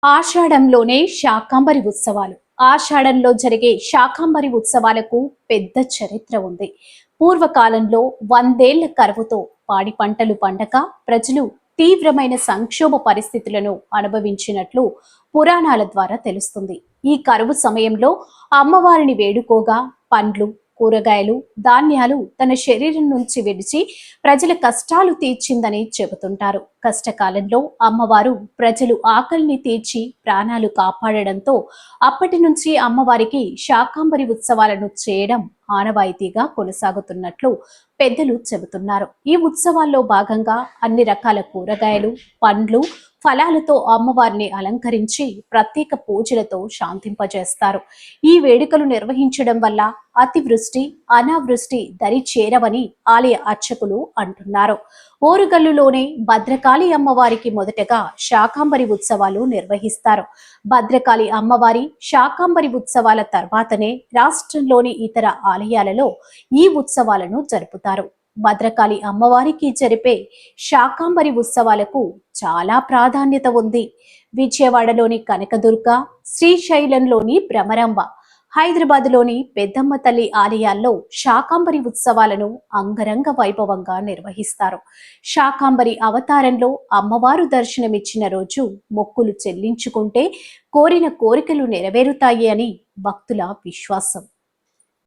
ఆషాఢంలోనే శాకాంబరి ఉత్సవాలు. ఆషాఢంలో జరిగే శాకాంబరి ఉత్సవాలకు పెద్ద చరిత్ర ఉంది. పూర్వకాలంలో 100 ఏళ్ల కరువుతో పాడి పంటలు పండక ప్రజలు తీవ్రమైన సంక్షోభ పరిస్థితులను అనుభవించినట్లు పురాణాల ద్వారా తెలుస్తుంది. ఈ కరువు సమయంలో అమ్మవారిని వేడుకోగా పండ్లు, కూరగాయలు, ధాన్యాలు తన శరీరం నుంచి విడిచి ప్రజల కష్టాలు తీర్చిందని చెబుతుంటారు. కష్టకాలంలో అమ్మవారు ప్రజలు ఆకలిని తీర్చి ప్రాణాలు కాపాడడంతో అప్పటి నుంచి అమ్మవారికి శాకాంబరి ఉత్సవాలను చేయడం ఆనవాయితీగా కొనసాగుతున్నట్లు పెద్దలు చెబుతున్నారు. ఈ ఉత్సవాల్లో భాగంగా అన్ని రకాల కూరగాయలు, పండ్లు, ఫలాలతో అమ్మవారిని అలంకరించి ప్రత్యేక పూజలతో శాంతింపజేస్తారు. ఈ వేడుకలు నిర్వహించడం వల్ల అతివృష్టి, అనావృష్టి దరి చేరవని ఆలయ అర్చకులు అంటున్నారు. ఓరుగల్లులోనే భద్రకాళి అమ్మవారికి మొదటగా శాకాంబరి ఉత్సవాలు నిర్వహిస్తారు. భద్రకాళి అమ్మవారి శాకాంబరి ఉత్సవాల తర్వాతనే రాష్ట్రంలోని ఇతర ఆలయాలలో ఈ ఉత్సవాలను జరుపుతారు. భద్రకాళి అమ్మవారికి జరిపే శాకాంబరి ఉత్సవాలకు చాలా ప్రాధాన్యత ఉంది. విజయవాడలోని కనకదుర్గ, శ్రీశైలంలోని భ్రమరాంబ, హైదరాబాద్లోని పెద్దమ్మ తల్లి ఆలయాల్లో శాకాంబరి ఉత్సవాలను అంగరంగ వైభవంగా నిర్వహిస్తారు. శాకాంబరి అవతారంలో అమ్మవారు దర్శనమిచ్చిన రోజు మొక్కులు చెల్లించుకుంటే కోరిన కోరికలు నెరవేరుతాయి అని భక్తుల విశ్వాసం.